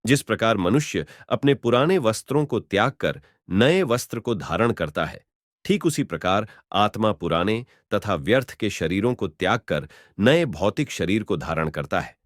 जिस प्रकार मनुष्य अपने पुराने वस्त्रों को त्याग कर नए वस्त्र को धारण करता है, ठीक उसी प्रकार आत्मा पुराने तथा व्यर्थ के शरीरों को त्याग कर नए भौतिक शरीर को धारण करता है।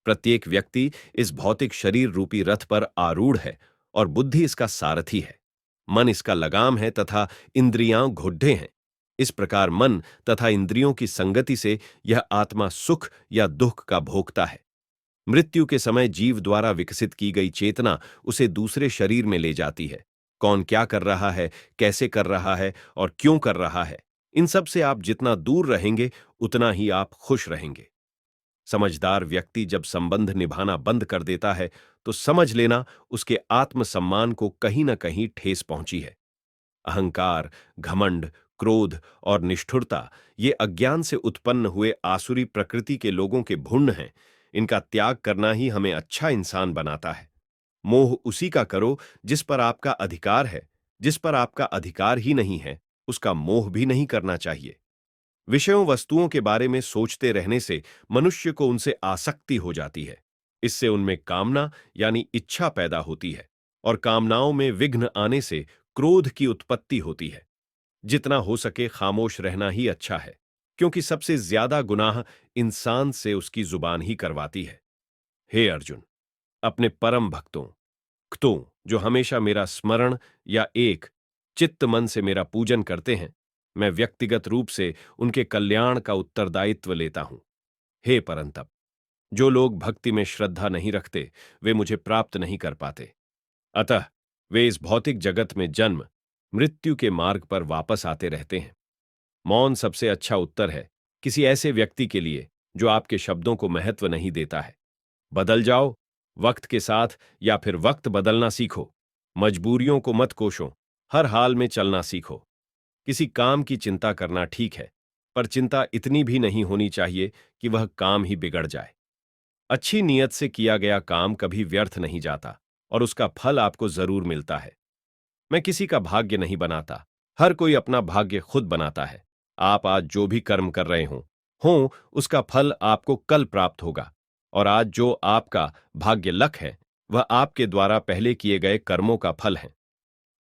प्रत्येक व्यक्ति इस भौतिक शरीर रूपी रथ पर आरूढ़ है और बुद्धि इसका सारथी है। मन इसका लगाम है तथा इंद्रियां घुड्डे हैं। इस प्रकार मन तथा इंद्रियों की संगति से यह आत्मा सुख या दुख का भोगता है। मृत्यु के समय जीव द्वारा विकसित की गई चेतना उसे दूसरे शरीर में ले जाती है। कौन क्या कर रहा है, कैसे कर रहा है और क्यों कर रहा है, इन सब से आप जितना दूर रहेंगे उतना ही आप खुश रहेंगे। समझदार व्यक्ति जब संबंध निभाना बंद कर देता है तो समझ लेना उसके आत्मसम्मान को कहीं न कहीं ठेस पहुंची है। अहंकार, घमंड, क्रोध और निष्ठुरता ये अज्ञान से उत्पन्न हुए आसुरी प्रकृति के लोगों के भुंड हैं। इनका त्याग करना ही हमें अच्छा इंसान बनाता है। मोह उसी का करो जिस पर आपका अधिकार है। जिस पर आपका अधिकार ही नहीं है, उसका मोह भी नहीं करना चाहिए। विषयों वस्तुओं के बारे में सोचते रहने से मनुष्य को उनसे आसक्ति हो जाती है। इससे उनमें कामना यानी इच्छा पैदा होती है और कामनाओं में विघ्न आने से क्रोध की उत्पत्ति होती है। जितना हो सके खामोश रहना ही अच्छा है, क्योंकि सबसे ज्यादा गुनाह इंसान से उसकी जुबान ही करवाती है। हे अर्जुन, अपने परम भक्तों जो हमेशा मेरा स्मरण या एक चित्त मन से मेरा पूजन करते हैं, मैं व्यक्तिगत रूप से उनके कल्याण का उत्तरदायित्व लेता हूं। हे परंतप, जो लोग भक्ति में श्रद्धा नहीं रखते वे मुझे प्राप्त नहीं कर पाते। अतः वे इस भौतिक जगत में जन्म मृत्यु के मार्ग पर वापस आते रहते हैं। मौन सबसे अच्छा उत्तर है किसी ऐसे व्यक्ति के लिए जो आपके शब्दों को महत्व नहीं देता है। बदल जाओ वक्त के साथ या फिर वक्त बदलना सीखो। मजबूरियों को मत कोसो, हर हाल में चलना सीखो। किसी काम की चिंता करना ठीक है, पर चिंता इतनी भी नहीं होनी चाहिए कि वह काम ही बिगड़ जाए। अच्छी नीयत से किया गया काम कभी व्यर्थ नहीं जाता और उसका फल आपको जरूर मिलता है। मैं किसी का भाग्य नहीं बनाता, हर कोई अपना भाग्य खुद बनाता है। आप आज जो भी कर्म कर रहे हो उसका फल आपको कल प्राप्त होगा। और आज जो आपका भाग्य लक है वह आपके द्वारा पहले किए गए कर्मों का फल है।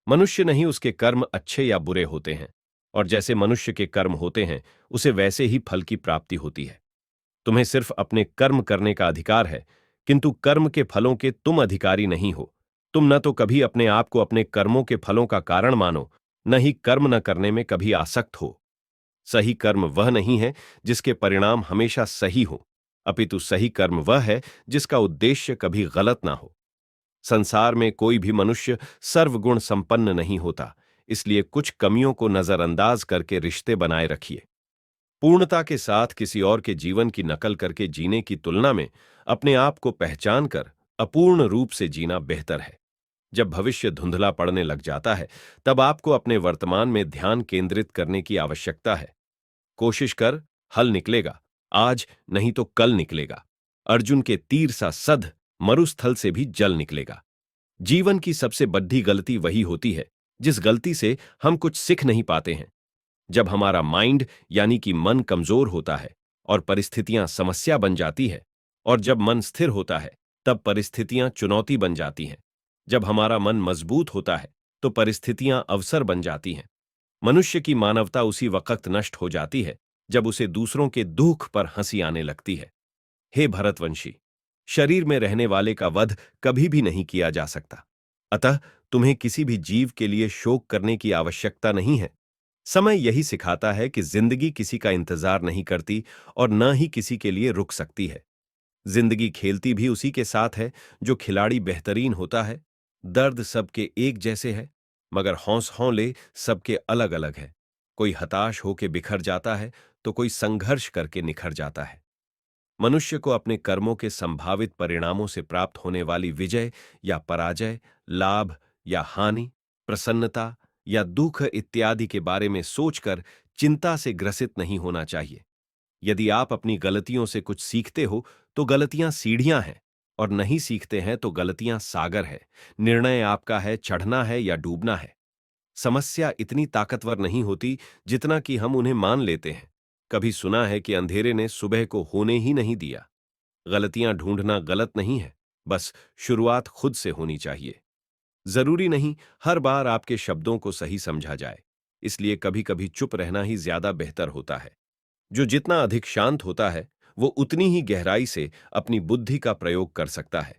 मनुष्य नहीं उसके कर्म अच्छे या बुरे होते हैं, और जैसे मनुष्य के कर्म होते हैं उसे वैसे ही फल की प्राप्ति होती है। तुम्हें सिर्फ अपने कर्म करने का अधिकार है, किंतु कर्म के फलों के तुम अधिकारी नहीं हो। तुम न तो कभी अपने आप को अपने कर्मों के फलों का कारण मानो, न ही कर्म न करने में कभी आसक्त हो। सही कर्म वह नहीं है जिसके परिणाम हमेशा सही हो, अपितु सही कर्म वह है जिसका उद्देश्य कभी गलत ना हो। संसार में कोई भी मनुष्य सर्वगुण संपन्न नहीं होता, इसलिए कुछ कमियों को नजरअंदाज करके रिश्ते बनाए रखिए। पूर्णता के साथ किसी और के जीवन की नकल करके जीने की तुलना में अपने आप को पहचान कर अपूर्ण रूप से जीना बेहतर है। जब भविष्य धुंधला पड़ने लग जाता है तब आपको अपने वर्तमान में ध्यान केंद्रित करने की आवश्यकता है। कोशिश कर, हल निकलेगा, आज नहीं तो कल निकलेगा। अर्जुन के तीर सा सध मरुस्थल से भी जल निकलेगा। जीवन की सबसे बड़ी गलती वही होती है जिस गलती से हम कुछ सीख नहीं पाते हैं। जब हमारा माइंड यानी कि मन कमजोर होता है और परिस्थितियां समस्या बन जाती है, और जब मन स्थिर होता है तब परिस्थितियां चुनौती बन जाती हैं। जब हमारा मन मजबूत होता है तो परिस्थितियां अवसर बन जाती हैं। मनुष्य की मानवता उसी वक्त नष्ट हो जाती है जब उसे दूसरों के दुख पर हंसी आने लगती है। हे भरतवंशी, शरीर में रहने वाले का वध कभी भी नहीं किया जा सकता, अतः तुम्हें किसी भी जीव के लिए शोक करने की आवश्यकता नहीं है। समय यही सिखाता है कि जिंदगी किसी का इंतजार नहीं करती और न ही किसी के लिए रुक सकती है। जिंदगी खेलती भी उसी के साथ है जो खिलाड़ी बेहतरीन होता है। दर्द सबके एक जैसे है, मगर हौसले सबके अलग अलग है। कोई हताश होकर बिखर जाता है तो कोई संघर्ष करके निखर जाता है। मनुष्य को अपने कर्मों के संभावित परिणामों से प्राप्त होने वाली विजय या पराजय, लाभ या हानि, प्रसन्नता या दुख इत्यादि के बारे में सोचकर चिंता से ग्रसित नहीं होना चाहिए। यदि आप अपनी गलतियों से कुछ सीखते हो तो गलतियां सीढ़ियां हैं, और नहीं सीखते हैं तो गलतियां सागर है। निर्णय आपका है, चढ़ना है या डूबना है। समस्या इतनी ताकतवर नहीं होती जितना कि हम उन्हें मान लेते हैं। कभी सुना है कि अंधेरे ने सुबह को होने ही नहीं दिया। गलतियां ढूंढना गलत नहीं है, बस शुरुआत खुद से होनी चाहिए। जरूरी नहीं हर बार आपके शब्दों को सही समझा जाए, इसलिए कभी कभी चुप रहना ही ज्यादा बेहतर होता है। जो जितना अधिक शांत होता है, वो उतनी ही गहराई से अपनी बुद्धि का प्रयोग कर सकता है।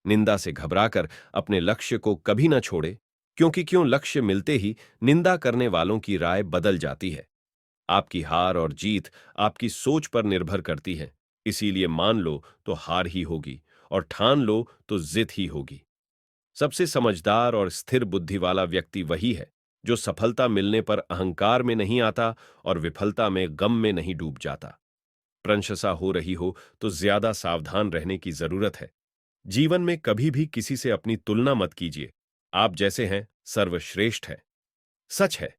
निंदा से घबराकर अपने लक्ष्य को कभी न छोड़े, क्योंकि क्यों लक्ष्य मिलते ही निंदा करने वालों की राय बदल जाती है। आपकी हार और जीत आपकी सोच पर निर्भर करती है, इसीलिए मान लो तो हार ही होगी और ठान लो तो जित ही होगी। सबसे समझदार और स्थिर बुद्धि वाला व्यक्ति वही है जो सफलता मिलने पर अहंकार में नहीं आता और विफलता में गम में नहीं डूब जाता। प्रशंसा हो रही हो तो ज्यादा सावधान रहने की जरूरत है। जीवन में कभी भी किसी से अपनी तुलना मत कीजिए। आप जैसे हैं सर्वश्रेष्ठ है। सच है,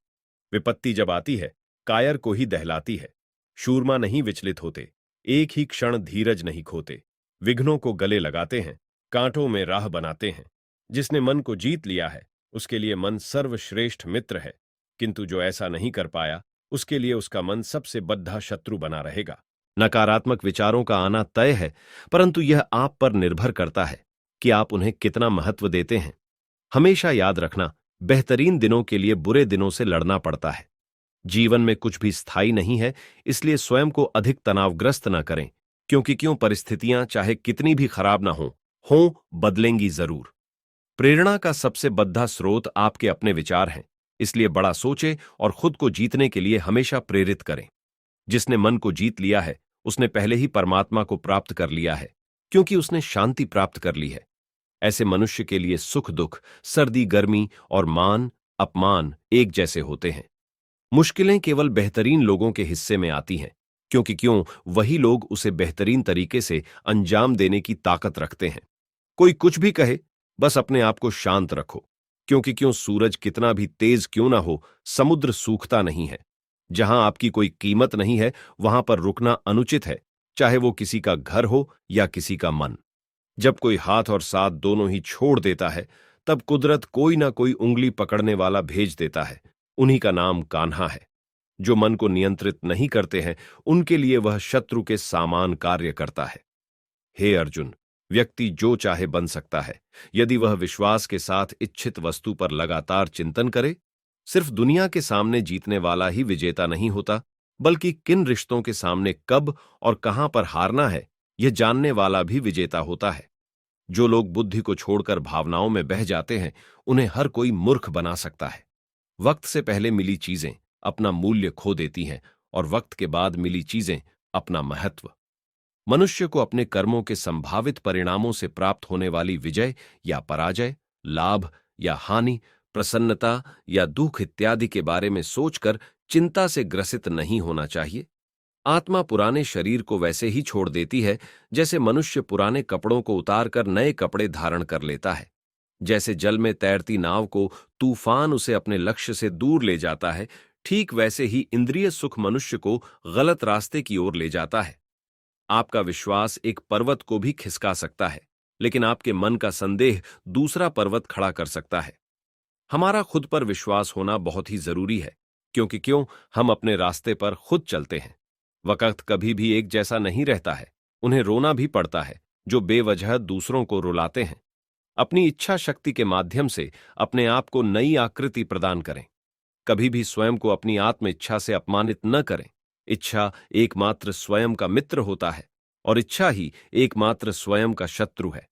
विपत्ति जब आती है, कायर को ही दहलाती है। शूरमा नहीं विचलित होते, एक ही क्षण धीरज नहीं खोते, विघ्नों को गले लगाते हैं, कांटों में राह बनाते हैं। जिसने मन को जीत लिया है, उसके लिए मन सर्वश्रेष्ठ मित्र है, किंतु जो ऐसा नहीं कर पाया, उसके लिए उसका मन सबसे बद्धा शत्रु बना रहेगा। नकारात्मक विचारों का आना तय है, परंतु यह आप पर निर्भर करता है कि आप उन्हें कितना महत्व देते हैं। हमेशा याद रखना, बेहतरीन दिनों के लिए बुरे दिनों से लड़ना पड़ता है। जीवन में कुछ भी स्थायी नहीं है, इसलिए स्वयं को अधिक तनावग्रस्त न करें, क्योंकि क्यों परिस्थितियां चाहे कितनी भी खराब ना हों बदलेंगी जरूर। प्रेरणा का सबसे बड़ा स्रोत आपके अपने विचार हैं, इसलिए बड़ा सोचे और खुद को जीतने के लिए हमेशा प्रेरित करें। जिसने मन को जीत लिया है, उसने पहले ही परमात्मा को प्राप्त कर लिया है, क्योंकि उसने शांति प्राप्त कर ली है। ऐसे मनुष्य के लिए सुख दुख, सर्दी गर्मी और मान अपमान एक जैसे होते हैं। मुश्किलें केवल बेहतरीन लोगों के हिस्से में आती हैं, क्योंकि क्यों वही लोग उसे बेहतरीन तरीके से अंजाम देने की ताकत रखते हैं। कोई कुछ भी कहे, बस अपने आप को शांत रखो, क्योंकि क्यों सूरज कितना भी तेज क्यों ना हो, समुद्र सूखता नहीं है। जहां आपकी कोई कीमत नहीं है, वहां पर रुकना अनुचित है, चाहे वो किसी का घर हो या किसी का मन। जब कोई हाथ और साथ दोनों ही छोड़ देता है, तब कुदरत कोई ना कोई उंगली पकड़ने वाला भेज देता है। उन्हीं का नाम कान्हा है। जो मन को नियंत्रित नहीं करते हैं, उनके लिए वह शत्रु के सामान कार्य करता है। हे अर्जुन, व्यक्ति जो चाहे बन सकता है, यदि वह विश्वास के साथ इच्छित वस्तु पर लगातार चिंतन करे। सिर्फ दुनिया के सामने जीतने वाला ही विजेता नहीं होता, बल्कि किन रिश्तों के सामने कब और कहां पर हारना है, यह जानने वाला भी विजेता होता है। जो लोग बुद्धि को छोड़कर भावनाओं में बह जाते हैं, उन्हें हर कोई मूर्ख बना सकता है। वक्त से पहले मिली चीजें अपना मूल्य खो देती हैं और वक्त के बाद मिली चीजें अपना महत्व। मनुष्य को अपने कर्मों के संभावित परिणामों से प्राप्त होने वाली विजय या पराजय, लाभ या हानि, प्रसन्नता या दुख इत्यादि के बारे में सोचकर चिंता से ग्रसित नहीं होना चाहिए। आत्मा पुराने शरीर को वैसे ही छोड़ देती है जैसे मनुष्य पुराने कपड़ों को उतारकर नए कपड़े धारण कर लेता है। जैसे जल में तैरती नाव को तूफान उसे अपने लक्ष्य से दूर ले जाता है, ठीक वैसे ही इंद्रिय सुख मनुष्य को गलत रास्ते की ओर ले जाता है। आपका विश्वास एक पर्वत को भी खिसका सकता है, लेकिन आपके मन का संदेह दूसरा पर्वत खड़ा कर सकता है। हमारा खुद पर विश्वास होना बहुत ही जरूरी है, क्योंकि क्यों हम अपने रास्ते पर खुद चलते हैं। वक्त कभी भी एक जैसा नहीं रहता है, उन्हें रोना भी पड़ता है जो बेवजह दूसरों को रुलाते हैं। अपनी इच्छा शक्ति के माध्यम से अपने आप को नई आकृति प्रदान करें। कभी भी स्वयं को अपनी आत्म इच्छा से अपमानित न करें। इच्छा एकमात्र स्वयं का मित्र होता है और इच्छा ही एकमात्र स्वयं का शत्रु है।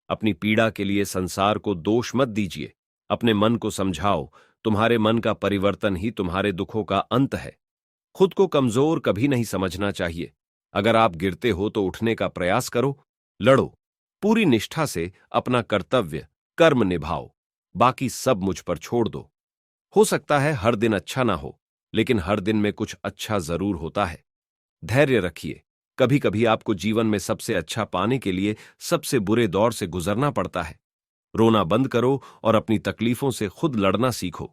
अपनी पीड़ा के लिए संसार को दोष मत दीजिए। अपने मन को समझाओ, तुम्हारे मन का परिवर्तन ही तुम्हारे दुखों का अंत है। खुद को कमजोर कभी नहीं समझना चाहिए। अगर आप गिरते हो तो उठने का प्रयास करो, लड़ो, पूरी निष्ठा से अपना कर्तव्य कर्म निभाओ, बाकी सब मुझ पर छोड़ दो। हो सकता है हर दिन अच्छा ना हो, लेकिन हर दिन में कुछ अच्छा जरूर होता है। धैर्य रखिए। कभी कभी आपको जीवन में सबसे अच्छा पाने के लिए सबसे बुरे दौर से गुजरना पड़ता है। रोना बंद करो और अपनी तकलीफों से खुद लड़ना सीखो,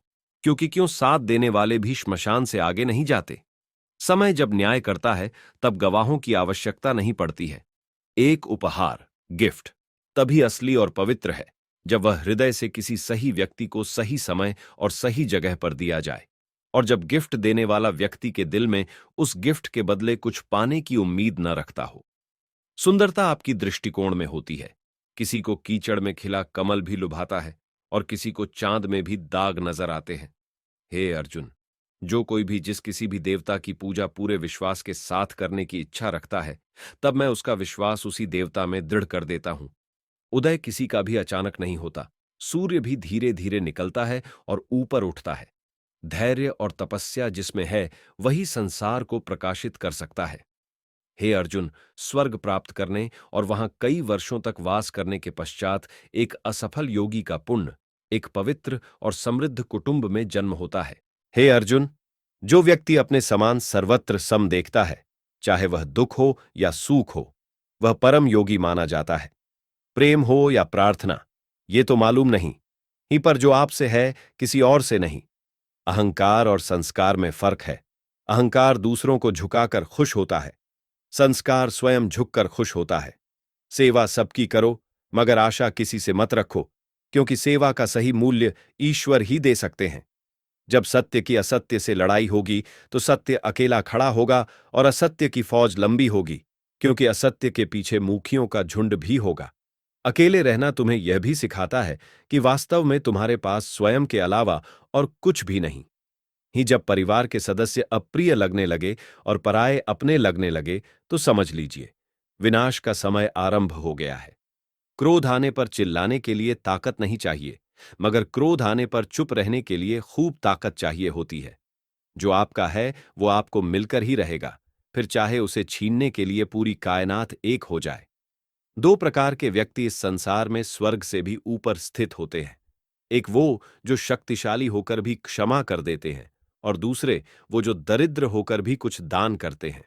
क्योंकि क्यों साथ देने वाले भी श्मशान से आगे नहीं जाते। समय जब न्याय करता है, तब गवाहों की आवश्यकता नहीं पड़ती है। एक उपहार गिफ्ट तभी असली और पवित्र है जब वह हृदय से किसी सही व्यक्ति को सही समय और सही जगह पर दिया जाए, और जब गिफ्ट देने वाला व्यक्ति के दिल में उस गिफ्ट के बदले कुछ पाने की उम्मीद न रखता हो। सुंदरता आपकी दृष्टिकोण में होती है, किसी को कीचड़ में खिला कमल भी लुभाता है और किसी को चांद में भी दाग नजर आते हैं। हे अर्जुन, जो कोई भी जिस किसी भी देवता की पूजा पूरे विश्वास के साथ करने की इच्छा रखता है, तब मैं उसका विश्वास उसी देवता में दृढ़ कर देता हूं। उदय किसी का भी अचानक नहीं होता। सूर्य भी धीरे धीरे निकलता है और ऊपर उठता है। धैर्य और तपस्या जिसमें है, वही संसार को प्रकाशित कर सकता है। हे अर्जुन, स्वर्ग प्राप्त करने और वहां कई वर्षों तक वास करने के पश्चात एक असफल योगी का पुण्य एक पवित्र और समृद्ध कुटुंब में जन्म होता है। हे अर्जुन, जो व्यक्ति अपने समान सर्वत्र सम देखता है, चाहे वह दुख हो या सुख हो, वह परम योगी माना जाता है। प्रेम हो या प्रार्थना, ये तो मालूम नहीं ही, पर जो आपसे है किसी और से नहीं। अहंकार और संस्कार में फर्क है। अहंकार दूसरों को झुकाकर खुश होता है, संस्कार स्वयं झुककर खुश होता है। सेवा सबकी करो, मगर आशा किसी से मत रखो, क्योंकि सेवा का सही मूल्य ईश्वर ही दे सकते हैं। जब सत्य की असत्य से लड़ाई होगी, तो सत्य अकेला खड़ा होगा और असत्य की फौज लंबी होगी, क्योंकि असत्य के पीछे मुखियों का झुंड भी होगा। अकेले रहना तुम्हें यह भी सिखाता है कि वास्तव में तुम्हारे पास स्वयं के अलावा और कुछ भी नहीं। ही जब परिवार के सदस्य अप्रिय लगने लगे और पराये अपने लगने लगे, तो समझ लीजिए विनाश का समय आरंभ हो गया है। क्रोध आने पर चिल्लाने के लिए ताकत नहीं चाहिए, मगर क्रोध आने पर चुप रहने के लिए खूब ताकत चाहिए होती है। जो आपका है वो आपको मिलकर ही रहेगा, फिर चाहे उसे छीनने के लिए पूरी कायनात एक हो जाए। दो प्रकार के व्यक्ति इस संसार में स्वर्ग से भी ऊपर स्थित होते हैं। एक वो जो शक्तिशाली होकर भी क्षमा कर देते हैं, और दूसरे वो जो दरिद्र होकर भी कुछ दान करते हैं।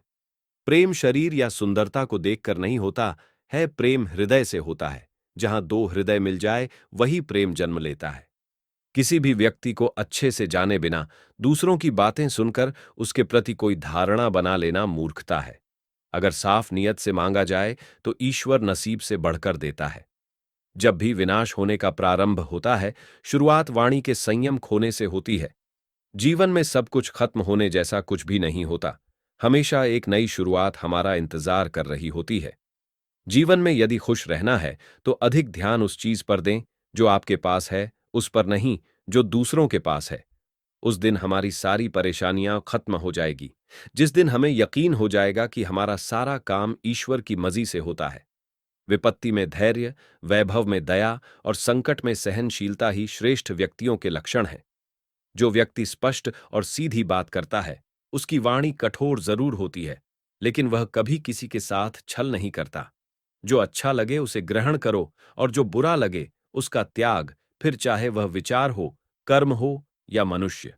प्रेम शरीर या सुंदरता को देखकर नहीं होता है, प्रेम हृदय से होता है। जहां दो हृदय मिल जाए, वही प्रेम जन्म लेता है। किसी भी व्यक्ति को अच्छे से जाने बिना दूसरों की बातें सुनकर उसके प्रति कोई धारणा बना लेना मूर्खता है। अगर साफ नियत से मांगा जाए, तो ईश्वर नसीब से बढ़कर देता है। जब भी विनाश होने का प्रारंभ होता है, शुरुआत वाणी के संयम खोने से होती है। जीवन में सब कुछ खत्म होने जैसा कुछ भी नहीं होता। हमेशा एक नई शुरुआत हमारा इंतजार कर रही होती है। जीवन में यदि खुश रहना है, तो अधिक ध्यान उस चीज पर दें जो आपके पास है, उस पर नहीं जो दूसरों के पास है। उस दिन हमारी सारी परेशानियां खत्म हो जाएगी। जिस दिन हमें यकीन हो जाएगा कि हमारा सारा काम ईश्वर की मर्जी से होता है। विपत्ति में धैर्य, वैभव में दया और संकट में सहनशीलता ही श्रेष्ठ व्यक्तियों के लक्षण हैं। जो व्यक्ति स्पष्ट और सीधी बात करता है, उसकी वाणी कठोर जरूर होती है, लेकिन वह कभी किसी के साथ छल नहीं करता। जो अच्छा लगे उसे ग्रहण करो, और जो बुरा लगे उसका त्याग, फिर चाहे वह विचार हो, कर्म हो या मनुष्य।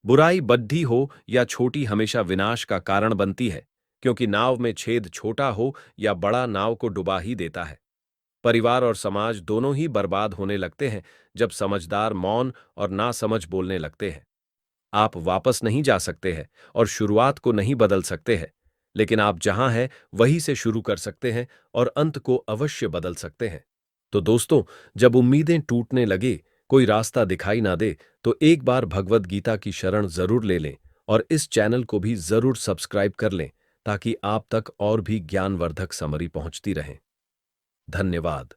बुराई बड्ढी हो या छोटी हमेशा विनाश का कारण बनती है, क्योंकि नाव में छेद छोटा हो या बड़ा नाव को डुबा ही देता है। परिवार और समाज दोनों ही बर्बाद होने लगते हैं जब समझदार मौन और नासमझ बोलने लगते हैं। आप वापस नहीं जा सकते हैं और शुरुआत को नहीं बदल सकते हैं, लेकिन आप जहां हैं वहीं से शुरू कर सकते हैं और अंत को अवश्य बदल सकते हैं। तो दोस्तों, जब उम्मीदें टूटने लगे, कोई रास्ता दिखाई ना दे, तो एक बार भगवद गीता की शरण जरूर ले लें और इस चैनल को भी जरूर सब्सक्राइब कर लें, ताकि आप तक और भी ज्ञानवर्धक समरी पहुंचती रहें। धन्यवाद।